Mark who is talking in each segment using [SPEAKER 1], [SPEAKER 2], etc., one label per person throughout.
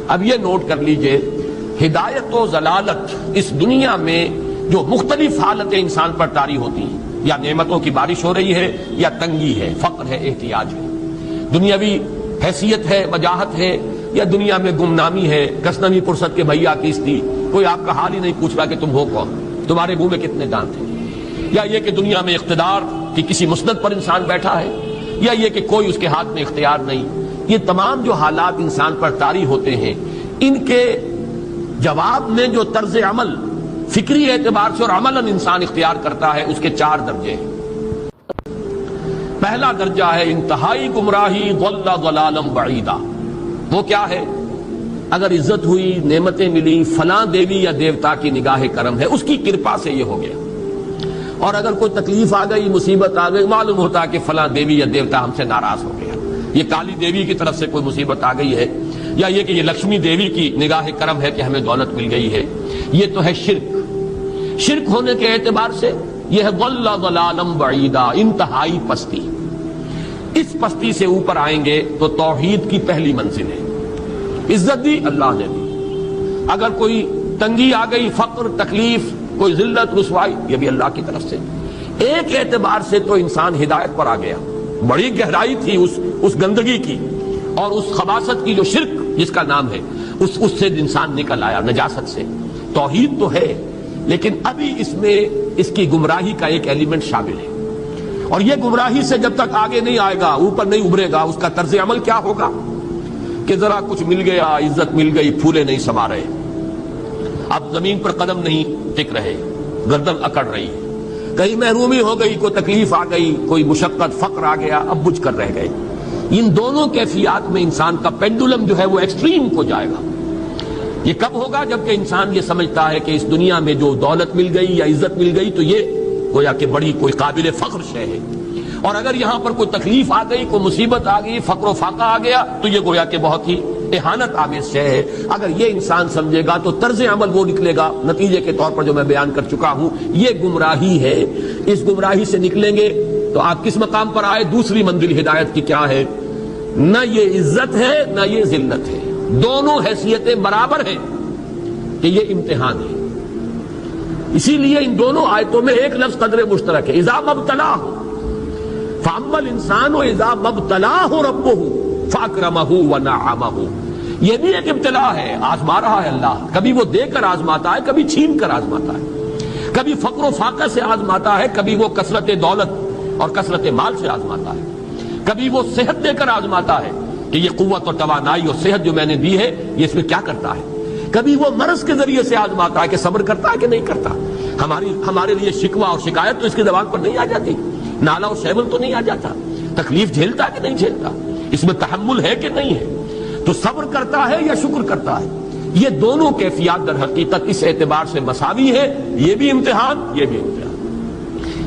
[SPEAKER 1] اب یہ نوٹ کر لیجئے، ہدایت و ضلالت اس دنیا میں جو مختلف حالتیں انسان پر طاری ہوتی ہیں، یا نعمتوں کی بارش ہو رہی ہے، یا تنگی ہے، فقر ہے، احتیاج ہے، دنیاوی حیثیت ہے، وجاہت ہے، یا دنیا میں گمنامی ہے، کسنوی پرست کے بھیا کیس تھی، کوئی آپ کا حال ہی نہیں پوچھ رہا کہ تم ہو کون، تمہارے منہ میں کتنے دانت ہیں، یا یہ کہ دنیا میں اقتدار کی کسی مسند پر انسان بیٹھا ہے، یا یہ کہ کوئی اس کے ہاتھ میں اختیار نہیں. یہ تمام جو حالات انسان پر طاری ہوتے ہیں، ان کے جواب میں جو طرز عمل فکری اعتبار سے اور عملاً انسان اختیار کرتا ہے، اس کے 4 درجے ہیں. پہلا درجہ ہے انتہائی گمراہی، ضل ضلالا بعیدا. وہ کیا ہے؟ اگر عزت ہوئی، نعمتیں ملی، فلاں دیوی یا دیوتا کی نگاہ کرم ہے، اس کی کرپا سے یہ ہو گیا. اور اگر کوئی تکلیف آ گئی، مصیبت آ گئی، معلوم ہوتا ہے کہ فلاں دیوی یا دیوتا ہم سے ناراض ہو گیا، یہ کالی دیوی کی طرف سے کوئی مصیبت آ گئی ہے، یا یہ کہ یہ لکشمی دیوی کی نگاہ کرم ہے کہ ہمیں دولت مل گئی ہے. یہ تو ہے شرک. شرک ہونے کے اعتبار سے یہ ہے ضل ضلالا بعیدا، انتہائی پستی. اس پستی سے اوپر آئیں گے تو توحید کی پہلی منزل ہے. عزت دی اللہ نے دی، اگر کوئی تنگی آ گئی، فقر، تکلیف، کوئی ذلت، رسوائی، یہ بھی اللہ کی طرف سے. ایک اعتبار سے تو انسان ہدایت پر آ گیا، بڑی گہرائی تھی اس گندگی کی اور اس خباثت کی جو شرک جس کا نام ہے، اس سے انسان نکل آیا، نجاست سے. توحید تو ہے، لیکن ابھی اس میں اس کی گمراہی کا ایک ایلیمنٹ شامل ہے. اور یہ گمراہی سے جب تک آگے نہیں آئے گا، اوپر نہیں ابھرے گا، اس کا طرز عمل کیا ہوگا کہ ذرا کچھ مل گیا، عزت مل گئی، پھولے نہیں سما رہے، اب زمین پر قدم نہیں ٹک رہے، گردن اکڑ رہی ہے، کہیں محرومی ہو گئی، کوئی تکلیف آ گئی، کوئی مشقت، فقر آ گیا، اب بجھ کر رہ گئے. ان دونوں کیفیات میں انسان کا پینڈولم جو ہے وہ ایکسٹریم کو جائے گا. یہ کب ہوگا؟ جبکہ انسان یہ سمجھتا ہے کہ اس دنیا میں جو دولت مل گئی یا عزت مل گئی تو یہ گویا کہ بڑی کوئی قابل فخر شے ہے، اور اگر یہاں پر کوئی تکلیف آ گئی، کوئی مصیبت آ گئی، فقر و فاقہ آ گیا تو یہ گویا کہ بہت ہی اہانت آمیز شے ہے. اگر یہ انسان سمجھے گا تو طرز عمل وہ نکلے گا نتیجے کے طور پر جو میں بیان کر چکا ہوں. یہ گمراہی ہے. اس گمراہی سے نکلیں گے تو آپ کس مقام پر آئے؟ دوسری منزل ہدایت کی کیا ہے؟ نہ یہ عزت ہے نہ یہ ذلت ہے، دونوں حیثیتیں برابر ہیں کہ یہ امتحان ہے. اسی لیے ان دونوں آیتوں میں ایک لفظ قدر مشترک ہے، اذا مبتلاہ فاما الانسان اذا مبتلاہ ربہ فاکرمہ ونعمہ. یہ بھی ایک ابتلا ہے، آزما رہا ہے اللہ. کبھی وہ دے کر آزماتا ہے، کبھی چھین کر آزماتا ہے، کبھی فقر و فاقہ سے آزماتا ہے، کبھی وہ کثرت دولت اور کثرت مال سے آزماتا ہے، کبھی وہ صحت دے کر آزماتا ہے کہ یہ قوت اور توانائی اور صحت جو میں نے دی ہے یہ اس میں کیا کرتا ہے، کبھی وہ مرض کے ذریعے سے آزماتا ہے کہ صبر کرتا ہے کہ نہیں کرتا. ہمارے لیے شکوہ اور شکایت تو اس کی زبان پر نہیں آ جاتی، نالا اور شیون تو نہیں آ جاتا، تکلیف جھیلتا ہے کہ نہیں جھیلتا، اس میں تحمل ہے کہ نہیں ہے، تو صبر کرتا ہے یا شکر کرتا ہے. یہ دونوں کیفیات در حقیقت اس اعتبار سے مساوی ہے، یہ بھی امتحان، یہ بھی امتحان.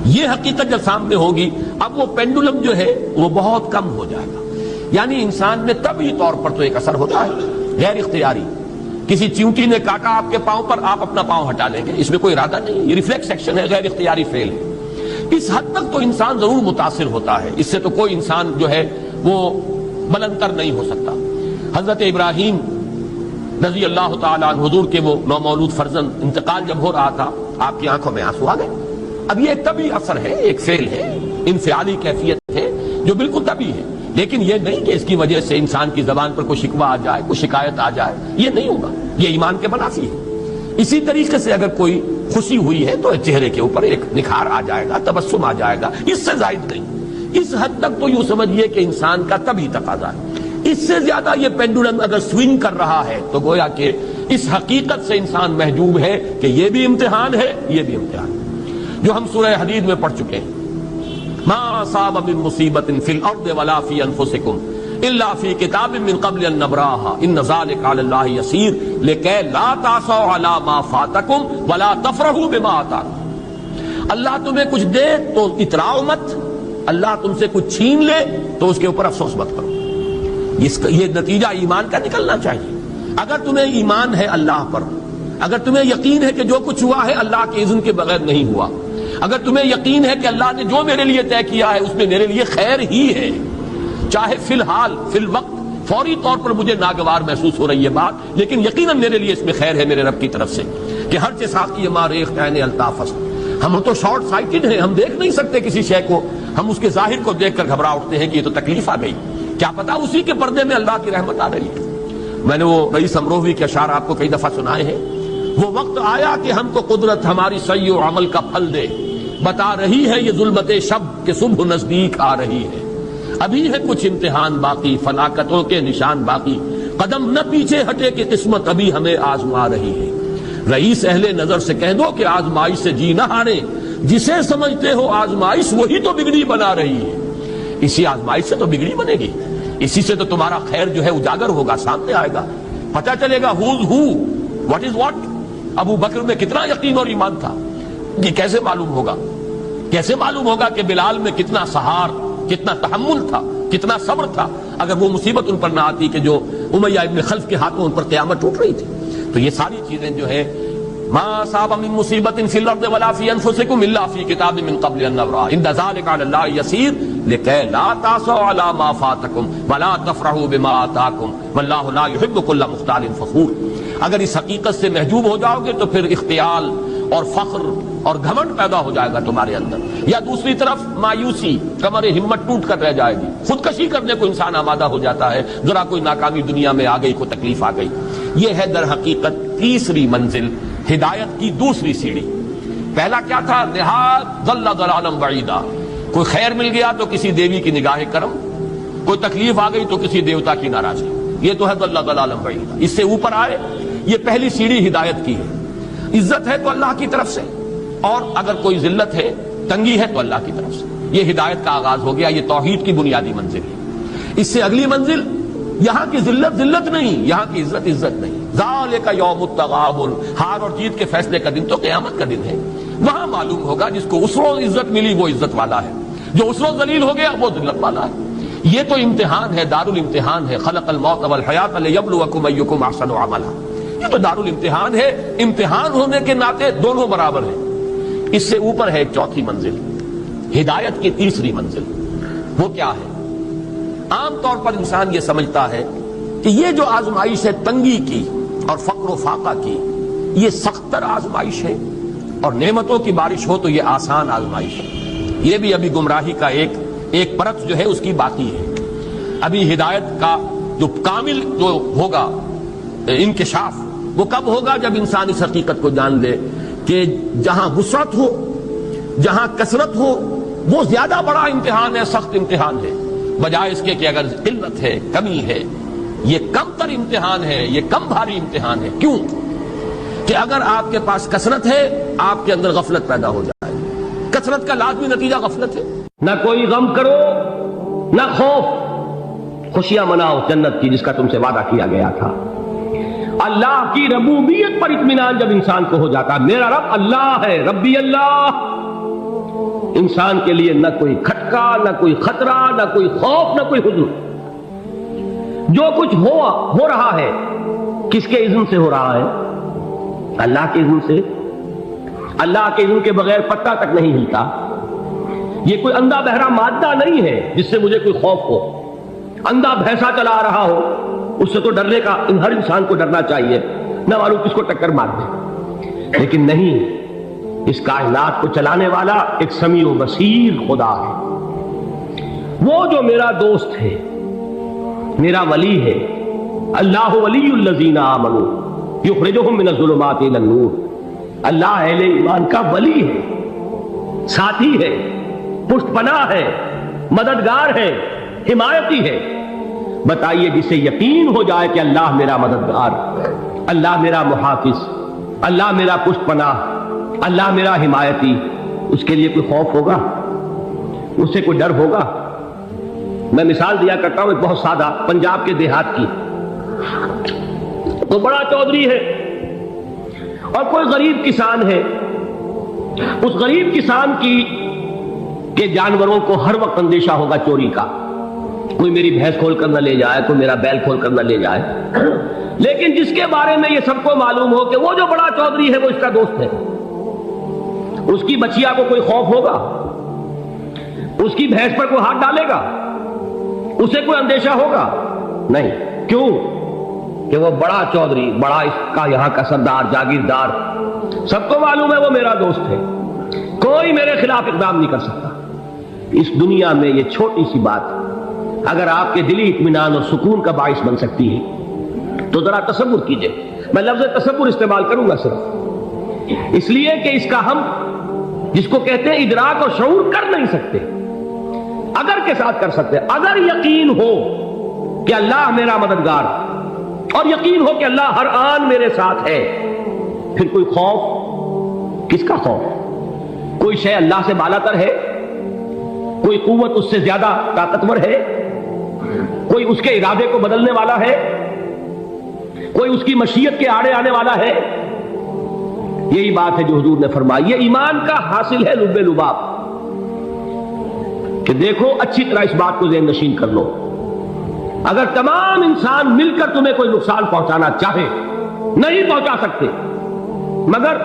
[SPEAKER 1] یہ حقیقت جب سامنے ہوگی اب وہ پینڈولم جو ہے وہ بہت کم ہو جائے گا. یعنی انسان میں طبعی طور پر تو ایک اثر ہوتا ہے غیر اختیاری. کسی چیونٹی نے کاٹا آپ کے پاؤں پر، آپ اپنا پاؤں ہٹا لیں گے، اس میں کوئی ارادہ نہیں، یہ ریفلیکس ایکشن ہے، غیر اختیاری فعل ہے. اس حد تک تو انسان ضرور متاثر ہوتا ہے، اس سے تو کوئی انسان جو ہے وہ بلندر نہیں ہو سکتا. حضرت ابراہیم رضی اللہ تعالیٰ عنہ، حضور کے وہ نومولود فرزند، انتقال جب ہو رہا تھا آپ کی آنکھوں میں آنسو آ گئے. اب یہ طبعی اثر ہے، ایک فعل ہے، انفعالی کیفیت ہے جو بالکل طبعی ہے، لیکن یہ نہیں کہ اس کی وجہ سے انسان کی زبان پر کوئی شکوہ آ جائے، کوئی شکایت آ جائے، یہ نہیں ہوگا. یہ ایمان کے منافی ہے. اسی طریقے سے اگر کوئی خوشی ہوئی ہے تو چہرے کے اوپر ایک نکھار آ جائے گا، تبسم آ جائے گا، اس سے زائد نہیں. اس حد تک تو یوں سمجھیے کہ انسان کا طبعی تقاضا ہے. اس سے زیادہ یہ پینڈولم اگر سوئنگ کر رہا ہے تو گویا کہ اس حقیقت سے انسان محجوب ہے کہ یہ بھی امتحان ہے، یہ بھی امتحان ہے. جو ہم سورہ حدید میں پڑھ چکے ہیں، ما اصاب من مصیبت فی الارض ولا فی انفسکم الا فی کتاب من قبل ان نبراها ان ذلک علی اللہ یسیر لکی لا تعصوا علی ما فاتکم ولا تفرحوا بما آتاکم. اللہ تمہیں کچھ دے تو اتراؤ مت، اللہ تم سے کچھ چھین لے تو اس کے اوپر افسوس مت کرو. یہ نتیجہ ایمان کا نکلنا چاہیے. اگر تمہیں ایمان ہے اللہ پر، اگر تمہیں یقین ہے کہ جو کچھ ہوا ہے اللہ کے اذن کے بغیر نہیں ہوا، اگر تمہیں یقین ہے کہ اللہ نے جو میرے لیے طے کیا ہے اس میں میرے لیے خیر ہی ہے، چاہے فی الحال، فی الوقت، فوری طور پر مجھے ناگوار محسوس ہو رہی ہے بات، لیکن یقیناً میرے لیے اس میں خیر ہے میرے رب کی طرف سے کہ ہر چیز ساقی ما ریخت عین الطاف. ہم تو شارٹ سائٹڈ ہیں، ہم دیکھ نہیں سکتے کسی شے کو، ہم اس کے ظاہر کو دیکھ کر گھبرا اٹھتے ہیں کہ یہ تو تکلیف آ گئی، کیا پتا اسی کے پردے میں اللہ کی رحمت آ رہی ہے. میں نے وہ رئیس امروہوی کے اشعار آپ کو کئی دفعہ سنائے ہیں. وہ وقت آیا کہ ہم کو قدرت ہماری سعی و عمل کا پھل دے، بتا رہی ہے یہ ظلمت شب کہ صبح نزدیک آ رہی ہے. ابھی ہے کچھ امتحان باقی، فلاکتوں کے نشان باقی، قدم نہ پیچھے ہٹے کہ قسمت ابھی ہمیں آزما رہی ہے. رئیس اہل نظر سے کہہ دو کہ آزمائش سے جی نہ ہارے، جسے سمجھتے ہو آزمائش وہی تو بگڑی بنا رہی ہے. اسی آزمائش سے تو بگڑی بنے گی، اسی سے تو تمہارا خیر جو ہے اجاگر ہوگا، سامنے آئے گا، پتہ چلے گا who's who, what is what. ابو بکر میں کتنا یقین اور ایمان تھا، یہ کیسے معلوم ہوگا؟ کیسے معلوم ہوگا کہ بلال میں کتنا سہار، کتنا تحمل تھا، کتنا صبر تھا، اگر وہ مصیبت ان پر نہ آتی کہ جو امیہ ابن خلف کے ہاتھوں ان پر قیامت ٹوٹ رہی تھی. تو یہ ساری چیزیں جو ہے ما اصاب من مصیبت فی الارض ولا فی انفسکم الا فی کتاب من قبل ان نبرأ ان ذلک علی اللہ یسیر لکی لا تأسوا علی ما فاتکم ولا تفرحوا بما آتاکم واللہ لا یحب کل مختال فخور. اگر اس حقیقت سے محجوب ہو جاؤ گے تو پھر اختیال اور فخر اور گھمنڈ پیدا ہو جائے گا تمہارے اندر، یا دوسری طرف مایوسی، کمر ہمت ٹوٹ کر رہ جائے گی، خودکشی کرنے کو انسان آمادہ ہو جاتا ہے، ذرا کوئی ناکامی دنیا میں آ گئی، کوئی تکلیف آ گئی. یہ ہے در حقیقت تیسری منزل، ہدایت کی دوسری سیڑھی. پہلا کیا تھا؟ نہاد ضل ضلالا بعیدا، کوئی خیر مل گیا تو کسی دیوی کی نگاہ کرم، کوئی تکلیف آ گئی تو کسی دیوتا کی ناراضگی، یہ تو ہے ضل ضلالا بعیدا. اس سے اوپر آئے، یہ پہلی سیڑھی ہدایت کی ہے. عزت ہے تو اللہ کی طرف سے، اور اگر کوئی ذلت ہے، تنگی ہے تو اللہ کی طرف سے. یہ ہدایت کا آغاز ہو گیا، یہ توحید کی بنیادی منزل ہے. اس سے اگلی منزل، یہاں کی ذلت ذلت نہیں، یہاں کی عزت عزت نہیں. ذالک یوم التغابن، ہار اور جیت کے فیصلے کا دن تو قیامت کا دن ہے. وہاں معلوم ہوگا جس کو اس روز عزت ملی وہ عزت والا ہے، جو اس روز ذلیل ہو گیا وہ ذلت والا ہے. یہ تو امتحان ہے، دار الامتحان ہے. خلق الموت والحیات لیبلوکم ایکم احسن عملا. یہ تو دار الامتحان ہے، امتحان ہونے کے ناطے دونوں برابر ہیں. اس سے اوپر ہے ایک چوتھی منزل، ہدایت کی تیسری منزل. وہ کیا ہے؟ عام طور پر انسان یہ سمجھتا ہے کہ یہ جو آزمائش ہے تنگی کی اور فقر و فاقہ کی، یہ سخت تر آزمائش ہے، اور نعمتوں کی بارش ہو تو یہ آسان آزمائش ہے. یہ بھی ابھی گمراہی کا ایک پرت جو ہے اس کی باقی ہے. ابھی ہدایت کا جو کامل جو ہوگا انکشاف وہ کب ہوگا؟ جب انسان اس حقیقت کو جان لے کہ جہاں وسعت ہو، جہاں کثرت ہو، وہ زیادہ بڑا امتحان ہے، سخت امتحان ہے، بجائے اس کے کہ اگر قلت ہے، کمی ہے، یہ کم تر امتحان ہے، یہ کم بھاری امتحان ہے. کیوں کہ اگر آپ کے پاس کثرت ہے آپ کے اندر غفلت پیدا ہو جائے. کثرت کا لازمی نتیجہ غفلت ہے. نہ کوئی غم کرو نہ خوف، خوشیاں مناؤ جنت کی جس کا تم سے وعدہ کیا گیا تھا. اللہ کی ربوبیت پر اطمینان جب انسان کو ہو جاتا، میرا رب اللہ ہے، ربی اللہ، انسان کے لیے نہ کوئی کھٹکا، نہ کوئی خطرہ، نہ کوئی خوف، نہ کوئی حزن. جو کچھ ہو رہا ہے کس کے اذن سے ہو رہا ہے؟ اللہ کے اذن سے. اللہ کے اذن کے بغیر پتا تک نہیں ہلتا. یہ کوئی اندھا بہرا مادہ نہیں ہے جس سے مجھے کوئی خوف ہو. اندھا بھینسا چلا رہا ہو اس سے تو ڈرنے کا ہر انسان کو ڈرنا چاہیے، نہ معلوم کس کو ٹکر مار دے. لیکن نہیں، اس کائنات کو چلانے والا ایک سمیع و بصیر خدا ہے. وہ جو میرا دوست ہے، میرا ولی ہے. اللہ ولی الذین آمنوا یخرجہم من الظلمات الی النور. اللہ اہل ایمان کا ولی ہے، ساتھی ہے، پشت پناہ ہے، مددگار ہے، حمایتی ہے. بتائیے جسے یقین ہو جائے کہ اللہ میرا مددگار، اللہ میرا محافظ، اللہ میرا پشت پناہ، اللہ میرا حمایتی، اس کے لیے کوئی خوف ہوگا؟ اس سے کوئی ڈر ہوگا؟ میں مثال دیا کرتا ہوں ایک بہت سادہ، پنجاب کے دیہات کی. تو بڑا چودھری ہے اور کوئی غریب کسان ہے. اس غریب کسان کی کہ جانوروں کو ہر وقت اندیشہ ہوگا چوری کا، کوئی میری بھینس کھول کر نہ لے جائے، کوئی میرا بیل کھول کر نہ لے جائے. لیکن جس کے بارے میں یہ سب کو معلوم ہو کہ وہ جو بڑا چودھری ہے وہ اس کا دوست ہے، اس کی بچیا کو کوئی خوف ہوگا؟ اس کی بھینس پر کوئی ہاتھ ڈالے گا؟ اسے کوئی اندیشہ ہوگا؟ نہیں. کیوں؟ کہ وہ بڑا چودھری، بڑا اس کا یہاں کا سردار، جاگیردار، سب کو معلوم ہے وہ میرا دوست ہے، کوئی میرے خلاف اقدام نہیں کر سکتا. اس دنیا میں یہ چھوٹی سی بات اگر آپ کے دلی اطمینان اور سکون کا باعث بن سکتی ہے تو ذرا تصور کیجئے. میں لفظ تصور استعمال کروں گا صرف اس لیے کہ اس کا ہم جس کو کہتے ہیں ادراک اور شعور کر نہیں سکتے، اگر کے ساتھ کر سکتے. اگر یقین ہو کہ اللہ میرا مددگار اور یقین ہو کہ اللہ ہر آن میرے ساتھ ہے، پھر کوئی خوف کس کا خوف؟ کوئی شے اللہ سے بالا تر ہے؟ کوئی قوت اس سے زیادہ طاقتور ہے؟ کوئی اس کے ارادے کو بدلنے والا ہے؟ کوئی اس کی مشیت کے آڑے آنے والا ہے؟ یہی بات ہے جو حضور نے فرمائی. یہ ایمان کا حاصل ہے لب لباب کہ دیکھو اچھی طرح اس بات کو ذہن نشین کر لو. اگر تمام انسان مل کر تمہیں کوئی نقصان پہنچانا چاہے نہیں پہنچا سکتے مگر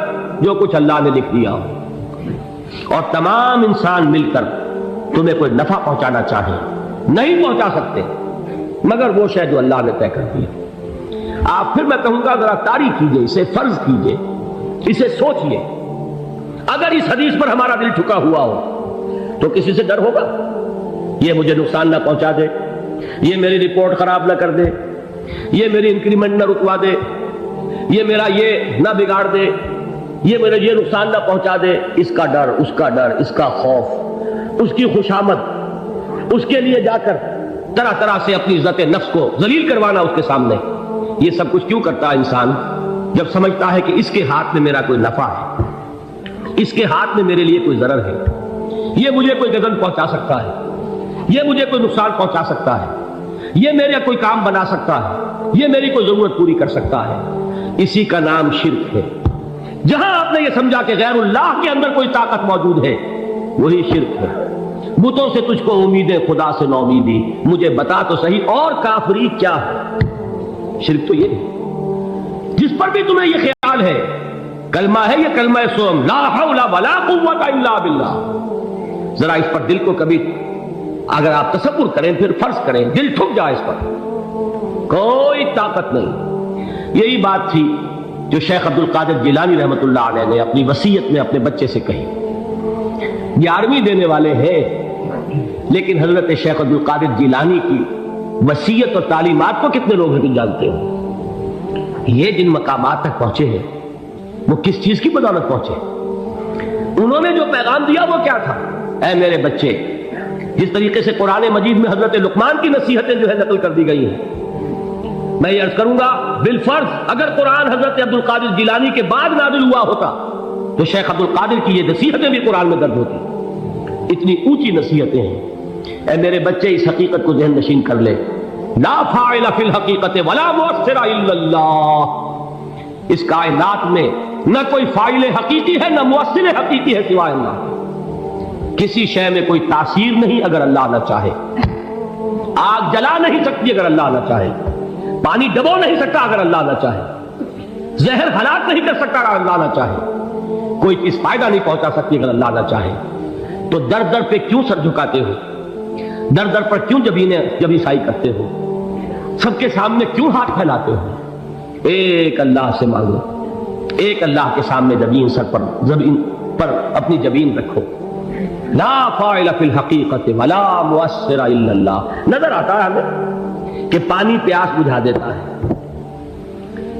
[SPEAKER 1] جو کچھ اللہ نے لکھ دیا ہو، اور تمام انسان مل کر تمہیں کوئی نفع پہنچانا چاہے نہیں پہنچا سکتے مگر وہ شے جو اللہ نے طے کر دیا. آپ پھر میں کہوں گا ذرا تاریخ کیجئے، اسے فرض کیجئے، اسے سوچئے. اگر اس حدیث پر ہمارا دل ٹھکا ہوا ہو تو کسی سے ڈر ہوگا یہ مجھے نقصان نہ پہنچا دے، یہ میری رپورٹ خراب نہ کر دے، یہ میری انکریمنٹ نہ رکوا دے، یہ میرا یہ نہ بگاڑ دے، یہ میرے یہ نقصان نہ پہنچا دے. اس کا ڈر، اس کا ڈر، اس کا خوف، اس کی خوشامد، اس کے لیے جا کر طرح طرح سے اپنی عزت نفس کو ذلیل کروانا اس کے سامنے. یہ سب کچھ کیوں کرتا ہے انسان؟ جب سمجھتا ہے کہ اس کے ہاتھ میں میرا کوئی نفع ہے، اس کے ہاتھ میں میرے لیے کوئی ضرر ہے، یہ مجھے کوئی غضب پہنچا سکتا ہے، یہ مجھے کوئی نقصان پہنچا سکتا ہے، یہ میرا کوئی کام بنا سکتا ہے، یہ میری کوئی ضرورت پوری کر سکتا ہے. اسی کا نام شرک ہے. جہاں آپ نے یہ سمجھا کہ غیر اللہ کے اندر کوئی طاقت موجود ہے وہی شرک ہے. بتوں سے تجھ کو امیدیں، خدا سے نومیدی، مجھے بتا تو صحیح اور کافری کیا ہے. شرک تو یہ ہے جس پر بھی تمہیں یہ خیال ہے کلمہ ہے، یہ کلمہ سوم لا حول ولا قوت الا باللہ. ذرا اس پر دل کو کبھی اگر آپ تصور کریں، پھر فرض کریں، دل ٹھک جائے اس پر، کوئی طاقت نہیں. یہی بات تھی جو شیخ عبد القادر جیلانی رحمۃ اللہ علیہ نے اپنی وصیت میں اپنے بچے سے کہی. 11ویں دینے والے ہیں لیکن حضرت شیخ عبد القادر جیلانی کی وصیت اور تعلیمات کو کتنے لوگ ہیں جانتے ہو؟ یہ جن مقامات تک پہنچے ہیں وہ کس چیز کی بدولت پہنچے؟ انہوں نے جو پیغام دیا وہ کیا تھا؟ اے میرے بچے، جس طریقے سے قرآن مجید میں حضرت لقمان کی نصیحتیں جو ہے نقل کر دی گئی ہیں، میں یہ عرض کروں گا بالفرض اگر قرآن حضرت عبد القادر جیلانی کے بعد نازل ہوا ہوتا تو شیخ عبد القادر کی یہ نصیحتیں بھی قرآن میں درج ہوتی. اتنی اونچی نصیحتیں ہیں. اے میرے بچے اس حقیقت کو ذہن نشین کر لے، لا فاعل فی الحقیقت ولا مؤثر الا اللہ. اس کائنات میں نہ کوئی فاعل حقیقی ہے نہ مؤثر حقیقی ہے سوائے اللہ. کسی شے میں کوئی تاثیر نہیں اگر اللہ نہ چاہے. آگ جلا نہیں سکتی اگر اللہ نہ چاہے. پانی ڈبو نہیں سکتا اگر اللہ نہ چاہے. زہر ہلاک نہیں کر سکتا اگر اللہ نہ چاہے. کوئی چیز فائدہ نہیں پہنچا سکتی اگر اللہ نہ چاہے. تو در در پہ کیوں سر جھکاتے ہو؟ در در پر کیوں جبیں سائی کرتے ہو؟ سب کے سامنے کیوں ہاتھ پھیلاتے ہو؟ ایک اللہ سے مانگو، ایک اللہ کے سامنے زمین پر اپنی جبین رکھو. لا فاعل فی الحقیقت ولا مؤثر الا اللہ. نظر آتا ہے ہمیں کہ پانی پیاس بجھا دیتا ہے.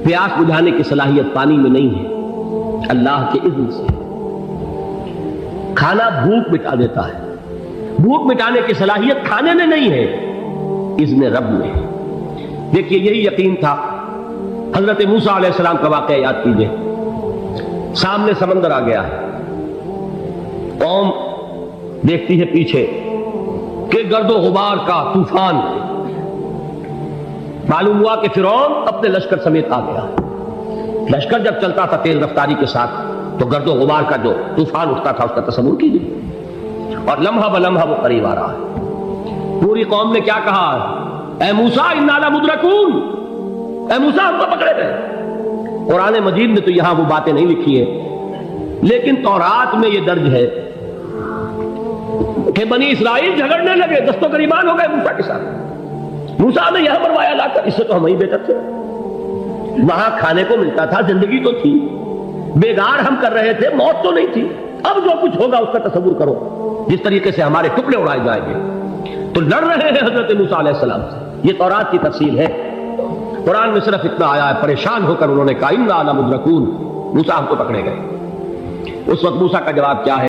[SPEAKER 1] پیاس بجھانے کی صلاحیت پانی میں نہیں ہے، اللہ کے اذن سے. کھانا بھوک مٹا دیتا ہے، بھوک مٹانے کی صلاحیت کھانے میں نہیں ہے، اذن رب میں. دیکھیے یہی یقین تھا. حضرت موسیٰ علیہ السلام کا واقعہ یاد کیجئے. سامنے سمندر آ گیا ہے، قوم دیکھتی ہے پیچھے کہ گرد و غبار کا طوفان. معلوم ہوا کہ فرعون اپنے لشکر سمیت آ گیا. لشکر جب چلتا تھا تیز رفتاری کے ساتھ تو گرد و غبار کا جو طوفان اٹھتا تھا اس کا تصور کیجیے. اور لمحہ بلمحہ وہ قریب آ رہا ہے. پوری قوم نے کیا کہا؟ اے موسیٰ انا لمدرکون، اے موسیٰ ہم کو پکڑے گئے. قرآن مجید میں تو یہاں وہ باتیں نہیں لکھی ہیں لیکن تورات میں یہ درج ہے کہ بنی اسرائیل جھگڑنے لگے، دست و گریبان ہو گئے موسیٰ کے ساتھ. موسیٰ نے یہاں مروایا لا کر، اس سے تو ہم وہیں بہتر تھے، وہاں کھانے کو ملتا تھا، زندگی تو تھی، بیگار ہم کر رہے تھے، موت تو نہیں تھی۔ اب جو کچھ ہوگا اس کا تصور کرو، جس طریقے سے ہمارے ٹکڑے اڑائے جائیں گے۔ تو لڑ رہے ہیں حضرت موسیٰ علیہ السلام سے، یہ تورات کی تفصیل ہے۔ قرآن میں صرف اتنا آیا ہے، پریشان ہو کر انہوں نے کہا اِنَّا لَمُدْرَکُونَ، موسیٰ ہم کو پکڑے گئے۔ اس وقت موسیٰ کا جواب کیا ہے؟